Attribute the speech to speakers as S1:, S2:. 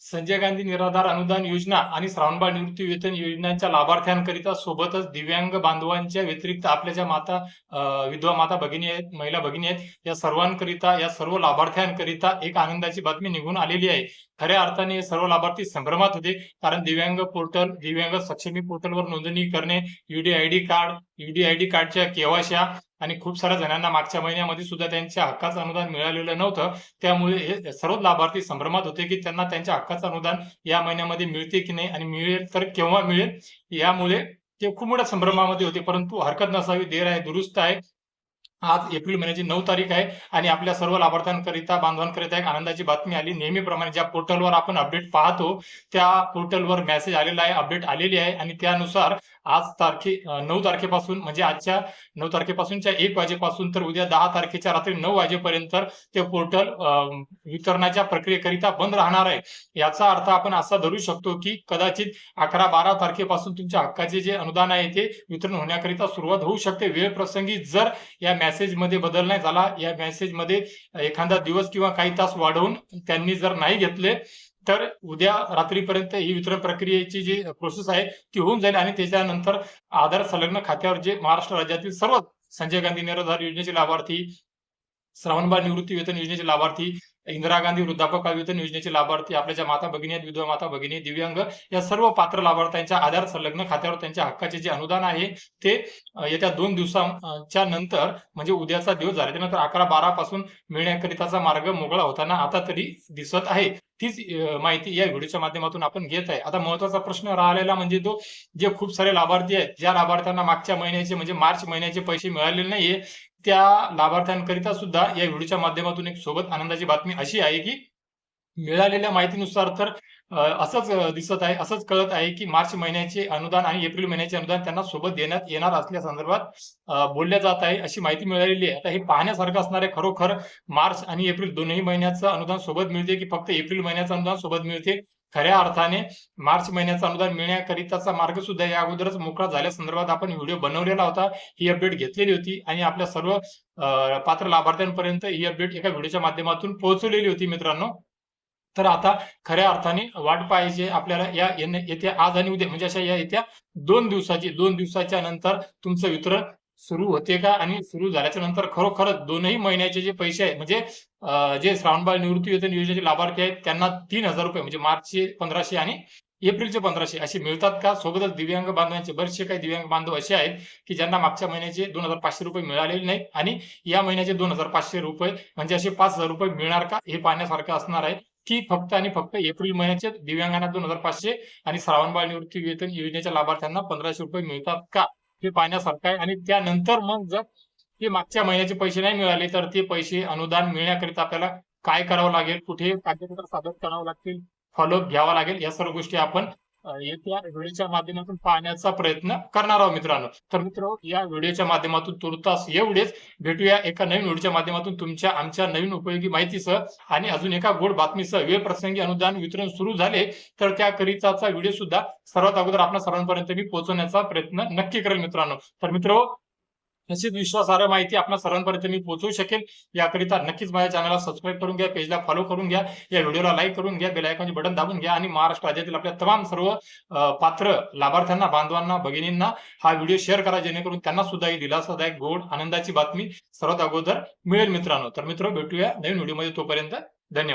S1: संजय गांधी निराधार अनुदान योजना आणि श्रावणबाळ निवृत्ती वेतन योजनांच्या लाभार्थ्यांकरिता सोबतच दिव्यांग बांधवांच्या व्यतिरिक्त आपल्या ज्या माता विधवा माता भगिनी आहेत, महिला भगिनी आहेत, या सर्वांकरिता, या सर्व लाभार्थ्यांकरिता एक आनंदाची बातमी निघून आलेली आहे. खऱ्या अर्थाने हे सर्व लाभार्थी संभ्रमात होते, कारण दिव्यांग पोर्टल, दिव्यांग सक्षमी पोर्टलवर नोंदणी करणे, यूडीआयडी कार्डच्या केवायसी आणि खूप साऱ्या जणांना मागच्या महिन्यामध्ये सुद्धा त्यांच्या हक्काचं अनुदान मिळालेलं नव्हतं. त्यामुळे हे सर्व लाभार्थी संभ्रमात होते की त्यांना त्यांच्या हक्काचं अनुदान या महिन्यामध्ये मिळते की नाही आणि मिळेल तर केव्हा मिळेल. यामुळे ते खूप मोठ्या संभ्रमामध्ये होते. परंतु हरकत नसावी, देर आहे दुरुस्त आहे. आज एप्रिल महिन्याची 9 तारीख आहे आणि आपल्या सर्व लाभार्थ्यांकरिता, बांधवांकरिता एक आनंदाची बातमी आली. नेहमीप्रमाणे ज्या पोर्टलवर आपण अपडेट पाहतो, त्या पोर्टलवर मेसेज आलेला आहे, अपडेट आलेली आहे आणि त्यानुसार आज 9 तारखेपासून, म्हणजे आजच्या 9 तारखेपासूनच्या 1 वाजेपासून तर उद्या 10 तारखेच्या रात्री 9 वाजेपर्यंत ते पोर्टल वितरणाच्या प्रक्रियेकरिता बंद राहणार आहे. याचा अर्थ आपण असा धरू शकतो की कदाचित 11-12 तारखेपासून तुमच्या हक्काचे जे अनुदान आहे ते वितरण होण्याकरिता सुरुवात होऊ शकते. वेळ प्रसंगी जर या मेसेज मध्ये बदल नाही झाला, या मेसेज मध्ये एखादा दिवस किंवा काही तास वाढवून त्यांनी जर नाही घेतले, तर उद्या रात्रीपर्यंत ही वितरण प्रक्रियेची जी प्रोसेस आहे ती होऊन जाईल आणि त्याच्यानंतर आधार संलग्न खात्यावर जे महाराष्ट्र राज्यातील सर्व संजय गांधी निराधार योजनेचे लाभार्थी, श्रावणबाळ निवृत्ती वेतन योजनेचे लाभार्थी, इंदिरा गांधी वृद्धापकाळ वेतन योजनेचे लाभार्थी, आपल्या ज्या माता भगिनी आहेत, विधवा माता भगिनी, दिव्यांग, या सर्व पात्र लाभार्थ्यांच्या आधार संलग्न खात्यावर त्यांच्या हक्काचे जे अनुदान आहे ते येत्या 2 दिवसांच्या नंतर, म्हणजे उद्याचा दिवस झाला त्यानंतर 11-12 पासून मिळण्याकरिताचा मार्ग मोकळा होताना आता तरी दिसत आहे. तीच माहिती या व्हिडिओच्या माध्यमातून आपण घेत आहे. आता महत्वाचा प्रश्न राहिलेला म्हणजे तो, जे खूप सारे लाभार्थी आहेत, ज्या लाभार्थ्यांना मागच्या महिन्याचे म्हणजे मार्च महिन्याचे पैसे मिळालेले नाहीये, त्या लाभार्थ्यांकरिता सुद्धा या व्हिडिओच्या माध्यमातून एक सोबत आनंदाची बातमी अशी आहे की मिळालेल्या माहितीनुसार तर असंच दिसत आहे, असंच कळत आहे की मार्च महिन्याचे अनुदान आणि एप्रिल महिन्याचे अनुदान त्यांना सोबत देण्यात येणार असल्या संदर्भात बोलल्या जात आहे, अशी माहिती मिळालेली आहे. आता हे पाहण्यासारखं असणार आहे, खरोखर मार्च आणि एप्रिल दोन्ही महिन्याचं अनुदान सोबत मिळते की फक्त एप्रिल महिन्याचं अनुदान सोबत मिळते. खऱ्या अर्थाने मार्च महिन्याचं अनुदान मिळण्याकरिताचा मार्ग सुद्धा या अगोदरच मोकळा झाल्या संदर्भात आपण व्हिडिओ बनवलेला होता, ही अपडेट घेतलेली होती आणि आपल्या सर्व पात्र लाभार्थ्यांपर्यंत ही अपडेट एका व्हिडिओच्या माध्यमातून पोहोचवलेली होती मित्रांनो. तर आता खऱ्या अर्थाने वाट पाहायची आपल्याला या येत्या आज आणि उद्या, म्हणजे अशा या येत्या 2 दिवसाच्या नंतर तुमचं वितरण सुरू होते का, आणि सुरू झाल्याच्या नंतर खरोखरच दोनही महिन्याचे जे पैसे आहेत, म्हणजे जे श्रावणबाळ निवृत्ती वेतन योजनेचे लाभार्थी आहेत त्यांना 3,000 रुपये, म्हणजे मार्चचे 1500 आणि एप्रिलचे 1500 असे मिळतात का. सोबतच दिव्यांग बांधवांचे बरेचसे काही दिव्यांग बांधव असे आहेत की ज्यांना मागच्या महिन्याचे 2,500 रुपये मिळालेले नाहीत आणि या महिन्याचे 2,500 रुपये, म्हणजे असे 5,000 रुपये मिळणार का, हे पाहण्यासारखं असणार आहे. की फक्त आणि फक्त एप्रिल महिन्याचे दिव्यांगांना 2,500 आणि श्रावणबाळ निवृत्ती वेतन योजनेच्या लाभार्थ्यांना 1,500 रुपये मिळतात का, हे पाहण्यासारखं आहे. आणि त्यानंतर मग जर ते मागच्या महिन्याचे पैसे नाही मिळाले तर ते पैसे अनुदान मिळण्याकरिता आपल्याला काय करावं लागेल, कुठे कागदपत्र सादर करावं लागतील, फॉलोअप घ्यावा लागेल, या सर्व गोष्टी आपण येत्या व्हिडिओच्या माध्यमातून पाहण्याचा प्रयत्न करणार आहोत मित्रांनो. तर मित्रांनो, या व्हिडिओच्या माध्यमातून तुर्तास एवढेच. भेटूया एका नवीन व्हिडिओच्या माध्यमातून तुमच्या आमच्या नवीन उपयोगी माहितीसह आणि अजून एका गोड बातमीसह. वेळ प्रसंगी अनुदान वितरण सुरू झाले तर त्याकरिताचा व्हिडिओ सुद्धा सर्वात अगोदर आपल्या सर्वांपर्यंत मी पोहोचवण्याचा प्रयत्न नक्की करेल मित्रांनो. तर मित्रांनो, निश्चित विश्वासार्ह माहिती आपल्या सर्वांपर्यंत मी पोहोचवू शकेल, याकरिता नक्कीच माझ्या चॅनलला सबस्क्राईब करून घ्या, पेजला फॉलो करून घ्या, या व्हिडिओला लाईक करून घ्या, बेल आयकॉनचे बटन दाबून घ्या आणि महाराष्ट्र राज्यातील आपल्या तमाम सर्व पात्र लाभार्थ्यांना, बांधवांना, भगिनींना हा व्हिडिओ शेअर करा, जेणेकरून त्यांना सुद्धा ही दिलासादायक गोड आनंदाची बातमी सर्वात अगोदर मिळेल मित्रांनो. तर मित्र, भेटूया नवीन व्हिडिओमध्ये. तोपर्यंत